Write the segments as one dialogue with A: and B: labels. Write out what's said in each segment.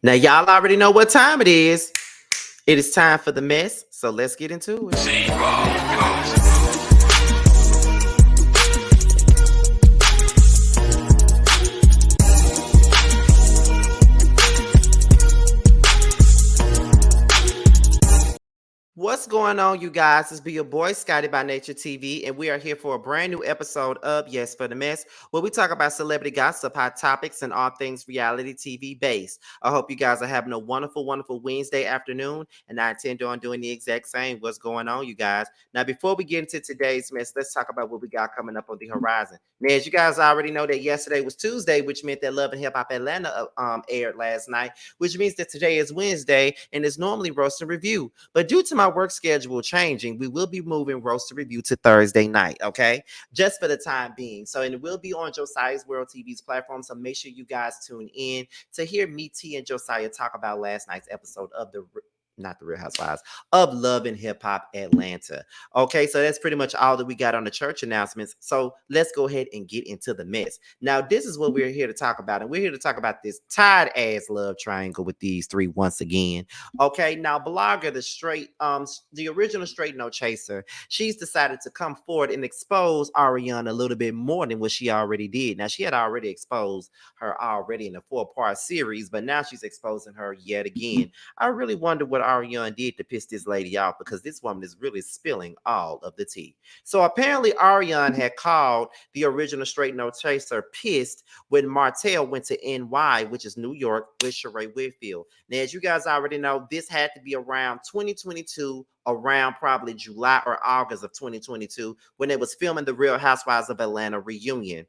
A: Now, y'all already know what time it is. It is time for the mess, so let's get into it. What's going on, you guys? It's be your boy Scotty by Nature TV, and we are here for a brand new episode of Yes for the Mess, where we talk about celebrity gossip, hot topics, and all things reality TV based. I hope you guys are having a wonderful, wonderful Wednesday afternoon, and I intend on doing the exact same. What's going on, you guys? Now, before we get into today's mess, let's talk about what we got coming up on the horizon. Now, as you guys already know, that yesterday was Tuesday, which meant that Love and Hip Hop Atlanta aired last night, which means that today is Wednesday, and it's normally Roast and Review. But due to my work schedule changing, we will be moving Roast to Review to Thursday night, okay? Just for the time being. So, and it will be on Josiah's World TV's platform, so make sure you guys tune in to hear me, T, and Josiah talk about last night's episode of not the Real Housewives of Love and Hip Hop Atlanta. Okay, so that's pretty much all that we got on the church announcements. So let's go ahead and get into the mess. Now, this is what we're here to talk about, and we're here to talk about this tied ass love triangle with these three once again. Okay, now blogger, the original Straight No Chaser, she's decided to come forward and expose Arionne a little bit more than what she already did. Now, she had already exposed her already in a 4-part series, but now she's exposing her yet again. I really wonder what Arionne did to piss this lady off, because this woman is really spilling all of the tea. So apparently Arionne had called the original Straight No Chaser pissed when Martell went to NY, which is New York, with Sheree Whitfield. Now, as you guys already know, this had to be around 2022, around probably July or August of 2022, when they was filming the Real Housewives of Atlanta reunion.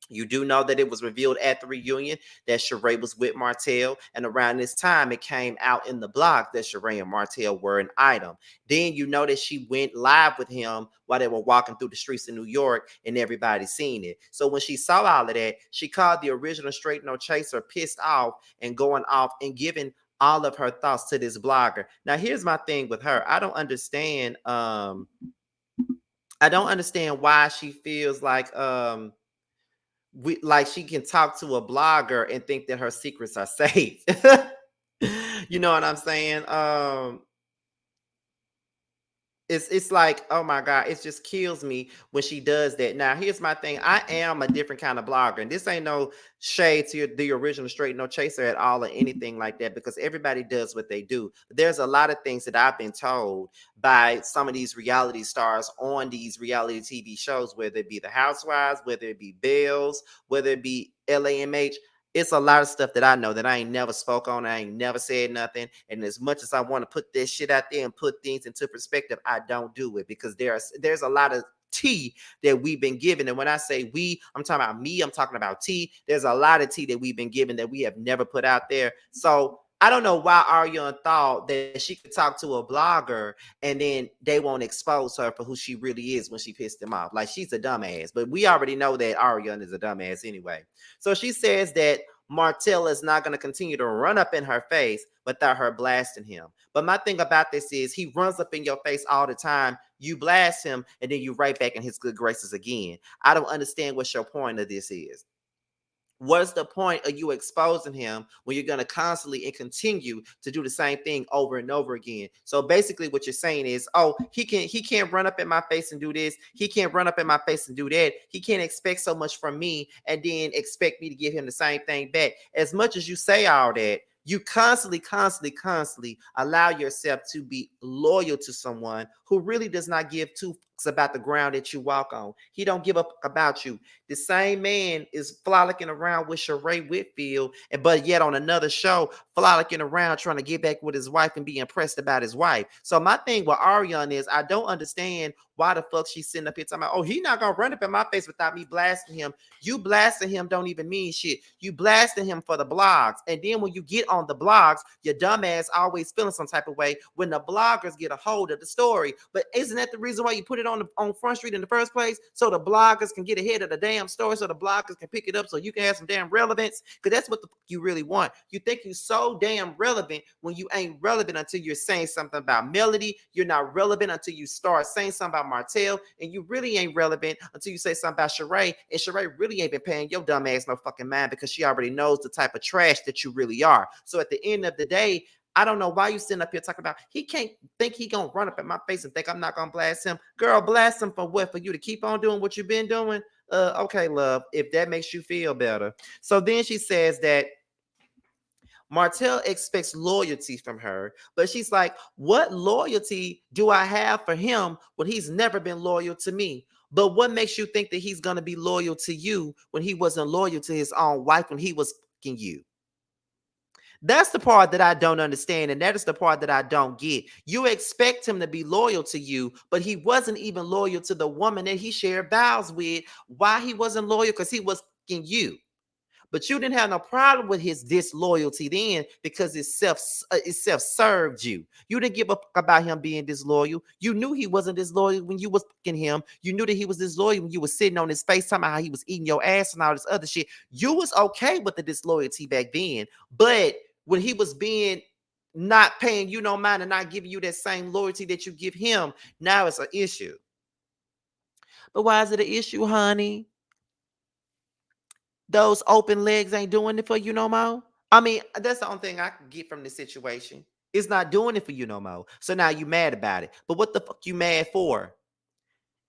A: You do know that it was revealed at the reunion that Sheree was with Martell, and around this time, it came out in the blog that Sheree and Martell were an item. Then you know that she went live with him while they were walking through the streets of New York, and everybody seen it. So when she saw all of that, she called the original Straight No Chaser pissed off and going off and giving all of her thoughts to this blogger. Now, here's my thing with her. I don't understand why she feels like she can talk to a blogger and think that her secrets are safe. You know what I'm saying? It's like, oh my God, it just kills me when she does that. Now, here's my thing. I am a different kind of blogger, and this ain't no shade to the original Straight No Chaser at all or anything like that, because everybody does what they do. There's a lot of things that I've been told by some of these reality stars on these reality TV shows, whether it be the Housewives, whether it be Bells, whether it be LAMH. It's a lot of stuff that I know that I ain't never spoke on. I ain't never said nothing. And as much as I want to put this shit out there and put things into perspective, I don't do it, because there's a lot of tea that we've been given. And when I say we, I'm talking about me. I'm talking about tea. There's a lot of tea that we've been given that we have never put out there. So I don't know why Arionne thought that she could talk to a blogger and then they won't expose her for who she really is when she pissed them off. Like, she's a dumbass. But we already know that Arionne is a dumbass anyway. So she says that Martell is not going to continue to run up in her face without her blasting him. But my thing about this is he runs up in your face all the time. You blast him, and then you right back in his good graces again. I don't understand what your point of this is. What's the point of you exposing him when you're going to constantly and continue to do the same thing over and over again? So basically what you're saying is, oh, he can't run up in my face and do this. He can't run up in my face and do that. He can't expect so much from me and then expect me to give him the same thing back. As much as you say all that, you constantly allow yourself to be loyal to someone who really does not give two fucks about the ground that you walk on. He don't give a fuck about you. The same man is frolicking around with Sheree Whitfield, but yet on another show, frolicking around trying to get back with his wife and be impressed about his wife. So my thing with Arionne is, I don't understand why the fuck she's sitting up here talking about, oh, he not gonna run up in my face without me blasting him. You blasting him don't even mean shit. You blasting him for the blogs. And then when you get on the blogs, your dumb ass always feeling some type of way when the bloggers get a hold of the story. But isn't that the reason why you put it on Front Street in the first place so the bloggers can get ahead of the damn story, so the bloggers can pick it up so you can have some damn relevance? Because that's what the fuck you really want. You think you so damn relevant when you ain't relevant until you're saying something about Melody. You're not relevant until you start saying something about Martell, and you really ain't relevant until you say something about Sheree, and Sheree really ain't been paying your dumb ass no fucking mind because she already knows the type of trash that you really are. So at the end of the day, I don't know why you sitting up here talking about he can't think he gonna run up in my face and think I'm not gonna blast him. Girl, blast him for what? For you to keep on doing what you've been doing? Okay, love, if that makes you feel better. So then she says that Martell expects loyalty from her, but she's like, what loyalty do I have for him when he's never been loyal to me? But what makes you think that he's gonna be loyal to you when he wasn't loyal to his own wife when he was fucking you? That's the part that I don't understand, and that is the part that I don't get. You expect him to be loyal to you, but he wasn't even loyal to the woman that he shared vows with. Why he wasn't loyal? Because he was fucking you. But you didn't have no problem with his disloyalty then because it self-served you. You didn't give a fuck about him being disloyal. You knew he wasn't disloyal when you was fucking him. You knew that he was disloyal when you was sitting on his face talking about how he was eating your ass and all this other shit. You was okay with the disloyalty back then, but when he was being not paying you no mind and not giving you that same loyalty that you give him, now it's an issue. But why is it an issue, honey? Those open legs ain't doing it for you no more. I mean, that's the only thing I can get from this situation. It's not doing it for you no more. So now you mad about it. But what the fuck you mad for?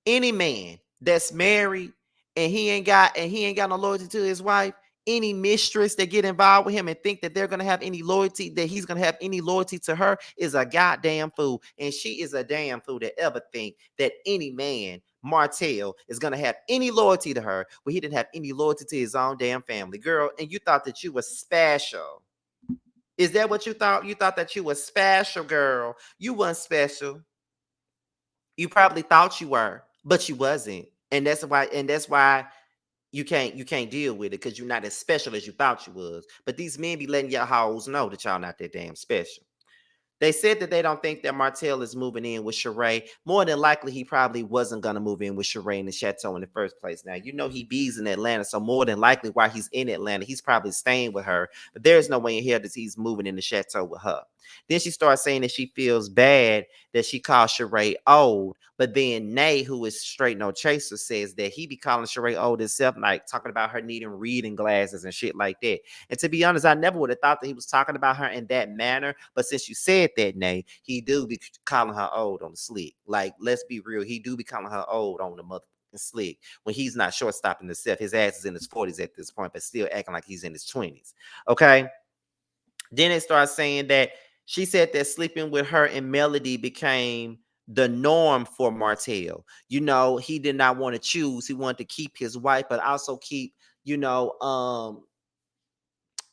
A: Any man that's married and he ain't got no loyalty to his wife, any mistress that get involved with him and think that they're gonna have any loyalty, that he's gonna have any loyalty to her, is a goddamn fool. And she is a damn fool to ever think that any man, Martell, is gonna have any loyalty to her when he didn't have any loyalty to his own damn family. Girl, and you thought that you were special. Is that what you thought? You thought that you were special, girl. You weren't special. You probably thought you were, but you wasn't. And that's why you can't deal with it because you're not as special as you thought you was. But these men be letting y'all hoes know that y'all not that damn special. They said that they don't think that Martell is moving in with Sheree. More than likely, he probably wasn't going to move in with Sheree in the chateau in the first place. Now, you know he bees in Atlanta, so more than likely while he's in Atlanta, he's probably staying with her. But there's no way in here that he's moving in the chateau with her. Then she starts saying that she feels bad that she calls Sheree old. But then Nay, who is straight no chaser, says that he be calling Sheree old himself, like talking about her needing reading glasses and shit like that. And to be honest, I never would have thought that he was talking about her in that manner. But since you said that, Nay, he do be calling her old on the slick. Like, let's be real, he do be calling her old on the motherfucking slick when he's not shortstopping himself. His ass is in his 40s at this point, but still acting like he's in his 20s. Okay. Then they start saying that she said that sleeping with her and Melody became the norm for Martell. You know, he did not want to choose. He wanted to keep his wife, but also keep,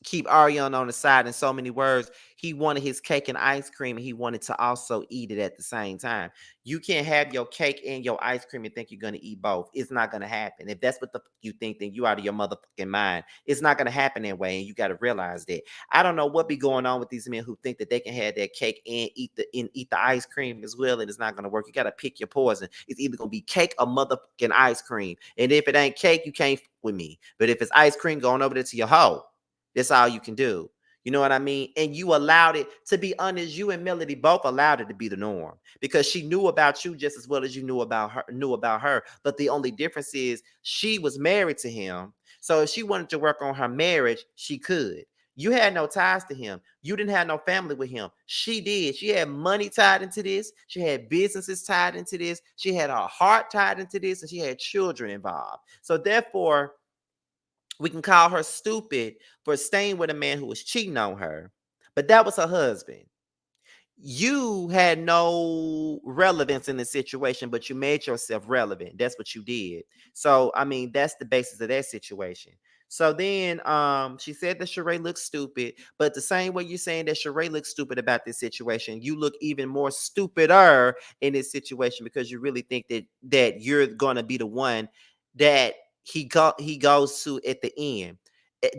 A: keep Arionne on the side. In so many words, he wanted his cake and ice cream, and he wanted to also eat it at the same time. You can't have your cake and your ice cream and think you're going to eat both. It's not going to happen. If that's what the you think, then you out of your motherfucking mind. It's not going to happen that way, and you got to realize that. I don't know what be going on with these men who think that they can have their cake and eat the ice cream as well, and it's not going to work. You got to pick your poison. It's either going to be cake or motherfucking ice cream. And if it ain't cake, you can't with me. But if it's ice cream, going over there to your hoe. That's all you can do. You know what I mean? And you allowed it, to be honest, you and Melody both allowed it to be the norm because she knew about you just as well as you knew about her. But the only difference is she was married to him. So if she wanted to work on her marriage, she could. You had no ties to him. You didn't have no family with him. She did. She had money tied into this. She had businesses tied into this. She had her heart tied into this, and she had children involved. So therefore, we can call her stupid for staying with a man who was cheating on her, but that was her husband. You had no relevance in the situation, but you made yourself relevant. That's what you did. So, I mean, that's the basis of that situation. So then she said that Sheree looks stupid, but the same way you're saying that Sheree looks stupid about this situation, you look even more stupider in this situation because you really think that you're gonna be the one that he goes to at the end.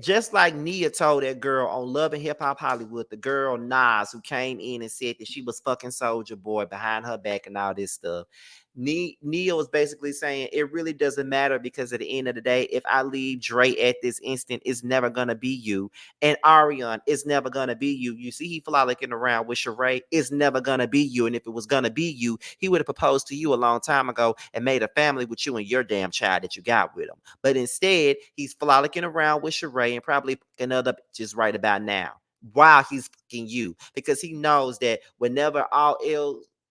A: Just like Nia told that girl on Love and Hip Hop Hollywood, the girl Nas, who came in and said that she was fucking Soldier Boy behind her back and all this stuff. Neil is basically saying it really doesn't matter because at the end of the day, if I leave Dre at this instant, it's never gonna be you. And Arionne, it's never gonna be you. You see, he frolicking around with Sheree, it's never gonna be you. And if it was gonna be you, he would have proposed to you a long time ago and made a family with you and your damn child that you got with him. But instead, he's frolicking around with Sheree and probably fucking other bitches right about now while he's fucking you because he knows that whenever all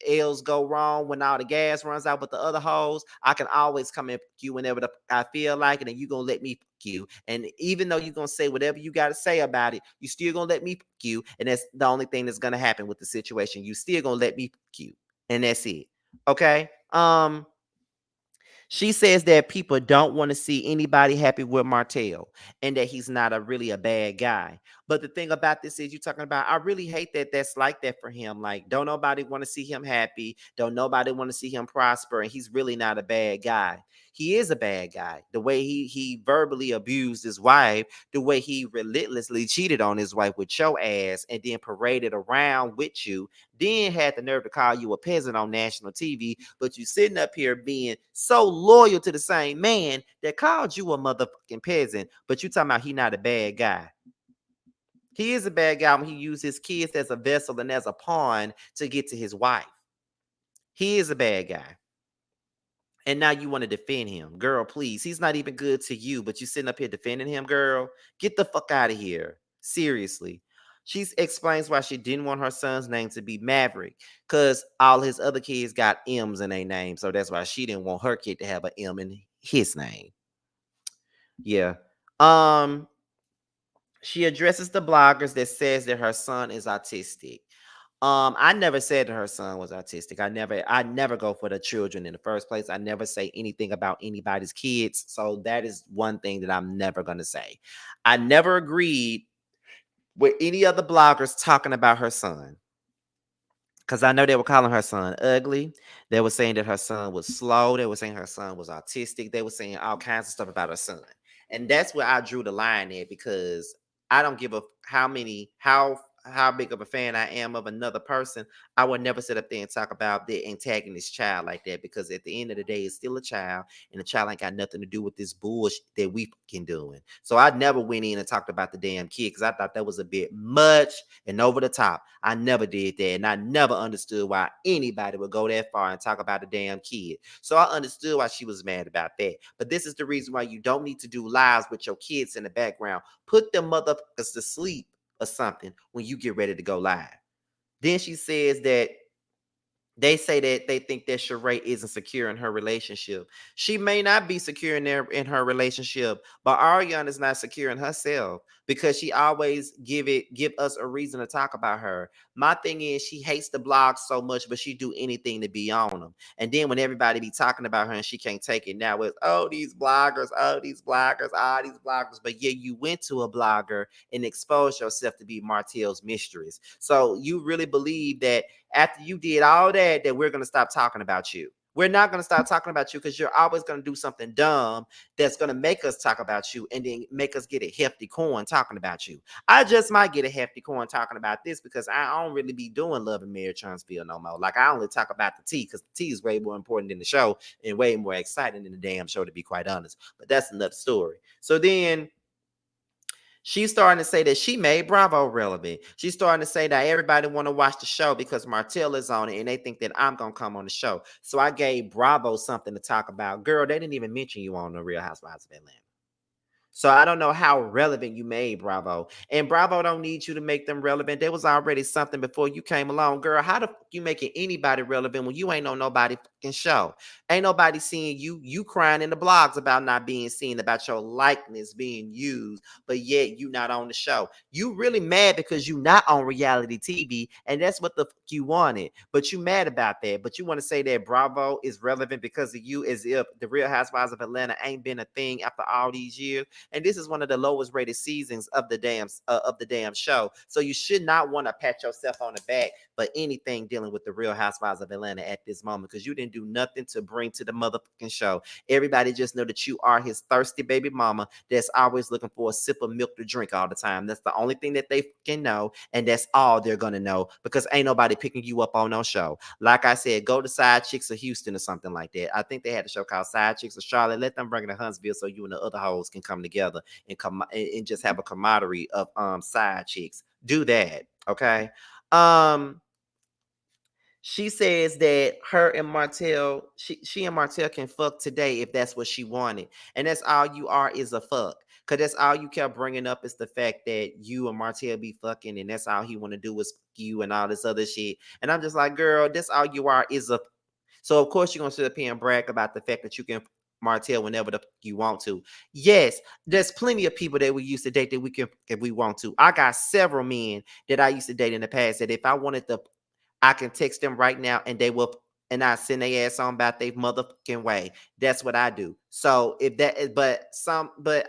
A: ills go wrong, when all the gas runs out with the other hoes, I can always come and fuck you whenever I feel like it, and you gonna let me fuck you. And even though you're gonna say whatever you gotta say about it, you still gonna let me fuck you, and that's the only thing that's gonna happen with the situation. You still gonna let me fuck you, and that's it. Okay. She says that people don't want to see anybody happy with Martell and that he's not really a bad guy. But the thing about this is, you're talking about, I really hate that that's like that for him. Like, don't nobody want to see him happy. Don't nobody want to see him prosper. And he's really not a bad guy. He is a bad guy. The way he verbally abused his wife, the way he relentlessly cheated on his wife with your ass and then paraded around with you, then had the nerve to call you a peasant on national TV, but you sitting up here being so loyal to the same man that called you a motherfucking peasant, but you talking about he not a bad guy. He is a bad guy when he used his kids as a vessel and as a pawn to get to his wife. He is a bad guy. And now you want to defend him. Girl, please. He's not even good to you, but you sitting up here defending him, girl. Get the fuck out of here. Seriously. She explains why she didn't want her son's name to be Maverick, because all his other kids got M's in their name. So that's why she didn't want her kid to have an M in his name. Yeah. Um, she addresses the bloggers that says that her son is autistic. I never said that her son was autistic. I never go for the children in the first place. I never say anything about anybody's kids. So that is one thing that I'm never gonna say. I never agreed with any other bloggers talking about her son. Because I know they were calling her son ugly. They were saying that her son was slow. They were saying her son was autistic. They were saying all kinds of stuff about her son. And that's where I drew the line at, because I don't give a how big of a fan I am of another person. I would never sit up there and talk about the antagonist child like that, because at the end of the day, it's still a child, and the child ain't got nothing to do with this bullshit that we fucking doing. So I never went in and talked about the damn kid, because I thought that was a bit much and over the top. I never did that, and I never understood why anybody would go that far and talk about the damn kid. So I understood why she was mad about that. But this is the reason why you don't need to do lives with your kids in the background. Put them motherfuckers to sleep or something when you get ready to go live. Then she says that they say that they think that Sheree isn't secure in her relationship. She may not be secure in her relationship, but Arionne is not secure in herself, because she always give us a reason to talk about her. My thing is, she hates the blogs so much, but she do anything to be on them. And then when everybody be talking about her and she can't take it, now it's, oh, these bloggers, oh, these bloggers, ah, these bloggers. But yeah, you went to a blogger and exposed yourself to be Martell's mistress. So you really believe that after you did all that we're going to stop talking about you? We're not going to stop talking about you, because you're always going to do something dumb that's going to make us talk about you and then make us get a hefty coin talking about you. I just might get a hefty coin talking about this, because I don't really be doing Love and Marriage Huntsville no more. Like, I only talk about the tea, because the tea is way more important than the show and way more exciting than the damn show, to be quite honest. But that's another story. So then she's starting to say that she made Bravo relevant. She's starting to say that everybody want to watch the show because Martell is on it, and they think that I'm going to come on the show. So I gave Bravo something to talk about. Girl, they didn't even mention you on The Real Housewives of Atlanta. So I don't know how relevant you made Bravo. And Bravo don't need you to make them relevant. There was already something before you came along. Girl, how the fuck you making anybody relevant when you ain't on nobody fucking show? Ain't nobody seeing you. You crying in the blogs about not being seen, about your likeness being used, but yet you not on the show. You really mad because you not on reality TV, and that's what the fuck you wanted. But you mad about that. But you want to say that Bravo is relevant because of you, as if The Real Housewives of Atlanta ain't been a thing after all these years. and this is one of the lowest rated seasons of the damn show. So you should not want to pat yourself on the back for anything dealing with the Real Housewives of Atlanta at this moment, because you didn't do nothing to bring to the motherfucking show. Everybody just know that you are his thirsty baby mama that's always looking for a sip of milk to drink all the time. That's the only thing that they can know, and that's all they're gonna know, because ain't nobody picking you up on no show. Like I said, go to Side Chicks of Houston or something like that. I think they had a show called Side Chicks of Charlotte. Let them bring it to Huntsville so you and the other hoes can come together and come and just have a camaraderie of side chicks. Do that, okay? Um, she says that her and Martell, she and Martell can fuck today if that's what she wanted. And that's all you are, is a fuck. Because that's all you kept bringing up, is the fact that you and Martell be fucking, and that's all he want to do is fuck you and all this other shit. And I'm just like, girl, that's all you are, is a. So of course you're going to sit up here and brag about the fact that you can Martell whenever the fuck you want to. Yes, there's plenty of people that we used to date that we can if we want to. I got several men that I used to date in the past that if I wanted to, I can text them right now and they will, and I send their ass on about their motherfucking way. That's what I do. So if that is, but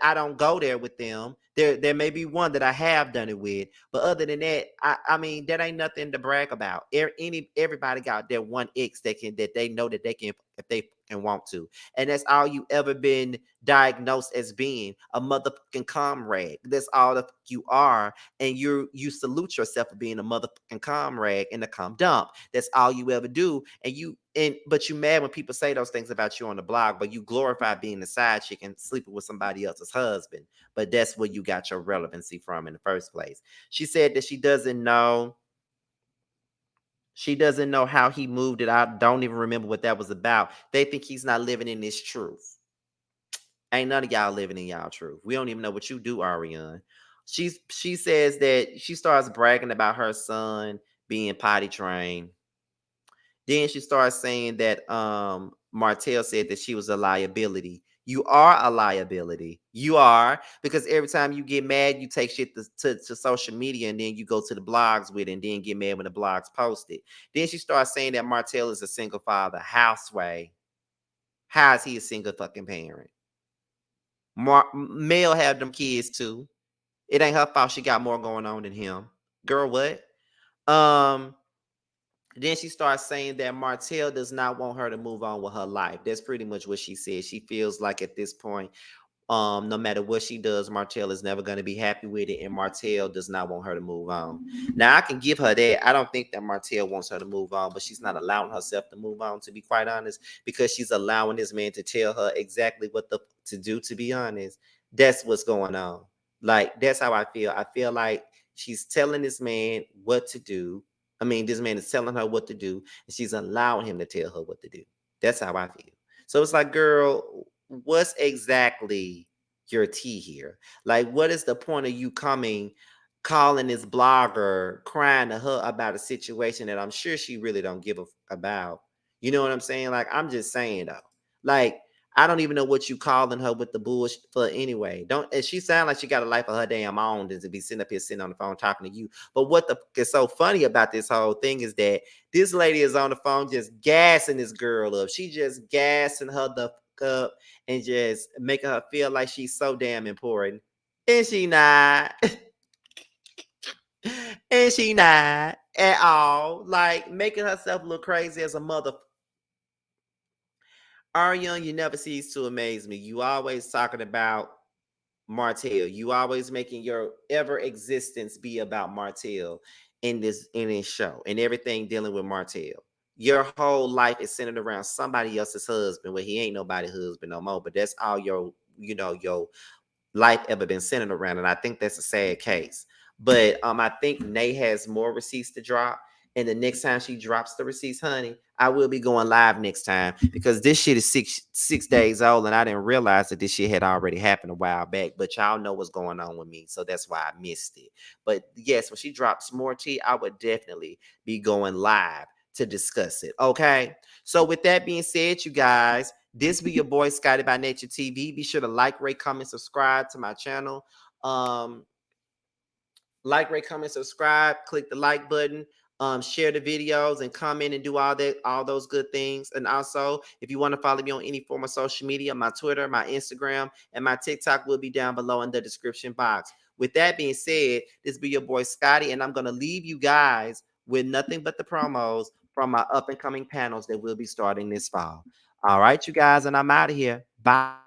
A: I don't go there with them. There may be one that I have done it with, but other than that, I mean that ain't nothing to brag about. Everybody got their one ex that they know that they can if they can want to, and that's all you ever been diagnosed as, being a motherfucking comrade. That's all the you are, and you salute yourself for being a motherfucking comrade and a cum dump. That's all you ever do. But you mad when people say those things about you on the blog, but you glorify being the side chick and sleeping with somebody else's husband. But that's where you got your relevancy from in the first place. She said that she doesn't know. She doesn't know how he moved it. I don't even remember what that was about. They think he's not living in his truth. Ain't none of y'all living in y'all truth. We don't even know what you do, Arionne. She says that she starts bragging about her son being potty trained. Then she starts saying that Martell said that she was a liability. You are a liability. You are, because every time you get mad, you take shit to social media, and then you go to the blogs with it, and then get mad when the blogs post it. Then she starts saying that Martell is a single father. Houseway. How is he a single fucking parent? Mel had them kids too. It ain't her fault she got more going on than him. Girl, what? Um, then she starts saying that Martell does not want her to move on with her life. That's pretty much what she said. She feels like at this point, no matter what she does, Martell is never going to be happy with it, and Martell does not want her to move on. Now, I can give her that. I don't think that Martell wants her to move on, but she's not allowing herself to move on, to be quite honest, because she's allowing this man to tell her exactly what to do, to be honest. That's what's going on. Like, that's how I feel. I feel like she's telling this man what to do. I mean, this man is telling her what to do, and she's allowing him to tell her what to do. That's how I feel. So it's like, girl, what's exactly your tea here? Like, what is the point of you calling this blogger, crying to her about a situation that I'm sure she really don't give a about? You know what I'm saying? Like, I'm just saying though. Like, I don't even know what you calling her with the bullshit for anyway. Don't, and she sound like she got a life of her damn own than to be sitting up here sitting on the phone talking to you. But what the fuck is so funny about this whole thing is that this lady is on the phone just gassing this girl up. She just gassing her the fuck up and just making her feel like she's so damn important. And she not. And she not at all. Like, making herself look crazy as a mother. Arionne, you never cease to amaze me. You always talking about Martell. You always making your ever existence be about Martell in this show and everything dealing with Martell. Your whole life is centered around somebody else's husband, where he ain't nobody's husband no more. But that's all your life ever been centered around. And I think that's a sad case. But I think Nay has more receipts to drop. And the next time she drops the receipts, honey, I will be going live next time, because this shit is six days old, and I didn't realize that this shit had already happened a while back. But y'all know what's going on with me, so that's why I missed it. But yes, when she drops more tea, I would definitely be going live to discuss it. Okay. So with that being said, you guys, this be your boy Scotty by Nature TV. Be sure to like, rate, comment, subscribe to my channel. Like, rate, comment, subscribe. Click the like button. share the videos and comment and do all those good things. And also, if you want to follow me on any form of social media, my Twitter, my Instagram, and my TikTok will be down below in the description box. With that being said, this be your boy Scotty, and I'm gonna leave you guys with nothing but the promos from my up and coming panels that will be starting this fall. All right, you guys, and I'm out of here. Bye.